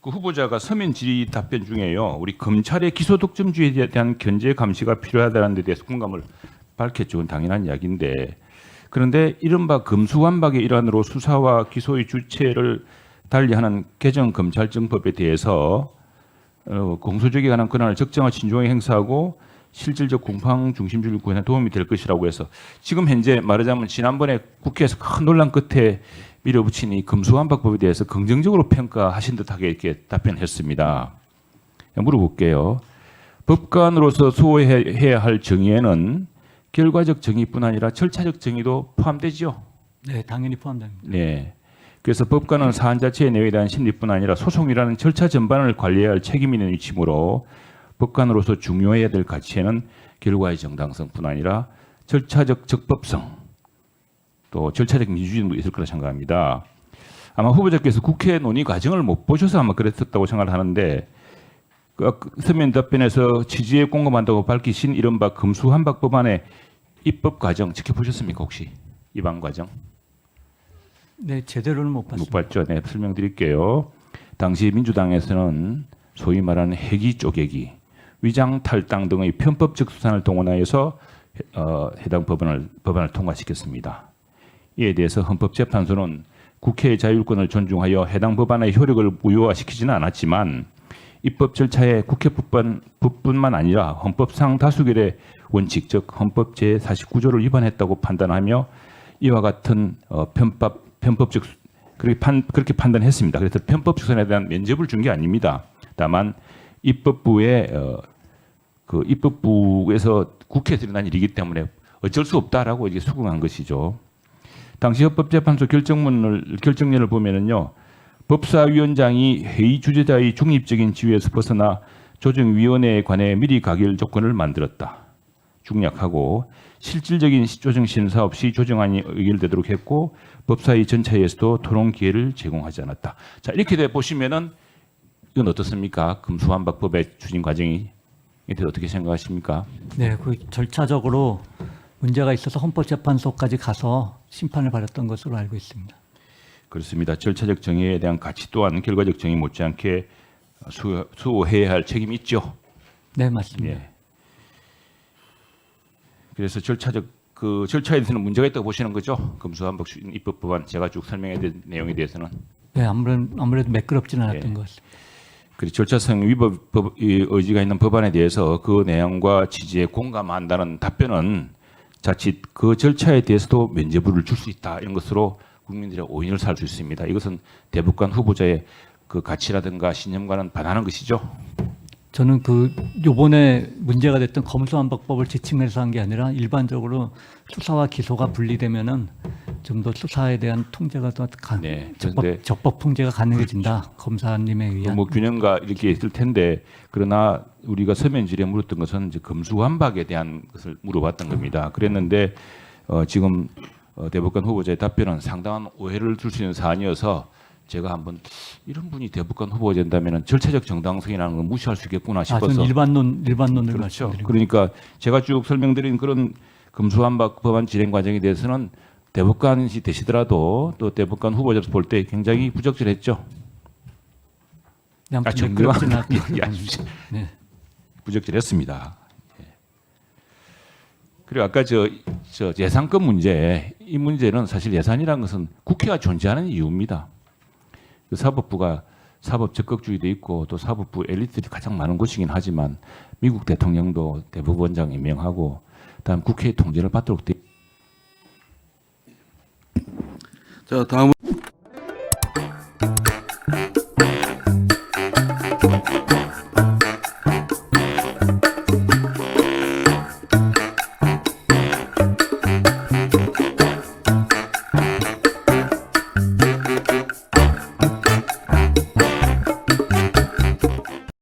그 후보자가 서면 질의 답변 중에요. 우리 검찰의 기소 독점주의에 대한 견제 감시가 필요하다는 데 대해서 공감을 밝혔죠. 그건 당연한 이야기인데 그런데 이른바 검수완박의 일환으로 수사와 기소의 주체를 달리하는 개정 검찰청법에 대해서 공소적에 관한 권한을 적정한 신중하게 행사하고 실질적 공방 중심주의를 구현에 도움이 될 것이라고 해서 지금 현재 말하자면 지난번에 국회에서 큰 논란 끝에 밀어붙인 이 검수완박법에 대해서 긍정적으로 평가하신 듯하게 이렇게 답변했습니다. 물어볼게요. 법관으로서 수호해야 할 정의에는 결과적 정의뿐 아니라 절차적 정의도 포함되지요. 네, 당연히 포함됩니다. 네. 그래서 법관은 사안 자체의 내용에 대한 심리뿐 아니라 소송이라는 절차 전반을 관리해야 할 책임이 있는 위치이므로 법관으로서 중요해야 될 가치에는 결과의 정당성뿐 아니라 절차적 적법성 또 절차적 민주주의도 있을 거라 생각합니다. 아마 후보자께서 국회 논의 과정을 못 보셔서 아마 그랬었다고 생각을 하는데 그 서면 답변에서 취지에 공감한다고 밝히신 이른바 검수완박 법안의 입법 과정 지켜보셨습니까 혹시? 입안 과정? 네, 제대로는 못 봤습니다. 못 봤죠. 네, 설명드릴게요. 당시 민주당에서는 소위 말하는 회기 쪼개기, 위장 탈당 등의 편법적 수단을 동원하여서 해당 법안을 통과시켰습니다. 이에 대해서 헌법재판소는 국회의 자율권을 존중하여 해당 법안의 효력을 무효화시키지는 않았지만 입법 절차에 국회법뿐만 아니라 헌법상 다수결의 원칙, 즉 헌법 제49조를 위반했다고 판단하며 이와 같은 편법적 그렇게 판단했습니다. 그래서 편법적 수단에 대한 면죄부를 준 게 아닙니다. 다만 입법부에서 국회에서 일어난 일이기 때문에 어쩔 수 없다라고 이제 수긍한 것이죠. 당시 헌법재판소 결정문을 보면은요, 법사위원장이 회의 주재자의 중립적인 지위에서 벗어나 조정위원회에 관해 미리 가결 조건을 만들었다. 중략하고 실질적인 조정 심사 없이 조정안이 의결되도록 했고 법사위 전체에서도 토론 기회를 제공하지 않았다. 자 이렇게 돼 보시면은 이건 어떻습니까? 검수완박법의 추진 과정이 이때 어떻게 생각하십니까? 네, 그 절차적으로 문제가 있어서 헌법재판소까지 가서 심판을 받았던 것으로 알고 있습니다. 그렇습니다. 절차적 정의에 대한 가치 또한 결과적 정의 못지않게 수호해야 할 책임이 있죠. 네, 맞습니다. 예. 그래서 절차에 대해서는 문제가 있다고 보시는 거죠? 검수완박 입법 법안 제가 쭉 설명해드린 내용에 대해서는. 네, 아무래도 매끄럽지는 않았던 예. 것 같습니다. 그리고 절차성 위법 의지가 있는 법안에 대해서 그 내용과 취지에 공감한다는 답변은 자칫 그 절차에 대해서도 면죄부를 줄 수 있다 이런 것으로 국민들의 오인을 살 수 있습니다. 이것은 대법관 후보자의 그 가치라든가 신념과는 반하는 것이죠. 저는 요번에 문제가 됐던 검수완박법을 지칭해서 한 게 아니라 일반적으로 수사와 기소가 분리되면은 좀 더 수사에 대한 통제가 더 네, 적법 통제가 가능해진다. 검사님에 의한. 뭐 균형가 이렇게 있을 텐데 그러나 우리가 서면 질의에 물었던 것은 이제 검수완박에 대한 것을 물어봤던 겁니다. 그랬는데 지금 대법관 후보자의 답변은 상당한 오해를 줄 수 있는 사안이어서 제가 한번 이런 분이 대법관 후보가 된다면 절차적 정당성이라는 걸 무시할 수 있겠구나 싶어서. 전 일반론을 그렇죠. 말씀드립니다. 그러니까 제가 쭉 설명드린 그런 검수완박 법안 진행 과정에 대해서는 대법관이 되시더라도 또 대법관 후보자로서 볼 때 굉장히 부적절했죠. 네, 아무튼 매끄럽지는 않게. 네. 부적절했습니다. 예. 그리고 아까 저 예산권 문제, 이 문제는 사실 예산이라는 것은 국회가 존재하는 이유입니다. 그 사법부가 사법 적극주의도 있고 또 사법부 엘리트들이 가장 많은 곳이긴 하지만 미국 대통령도 대법원장 임명하고 다음 국회의 통제를 받도록 돼. 자, 다음은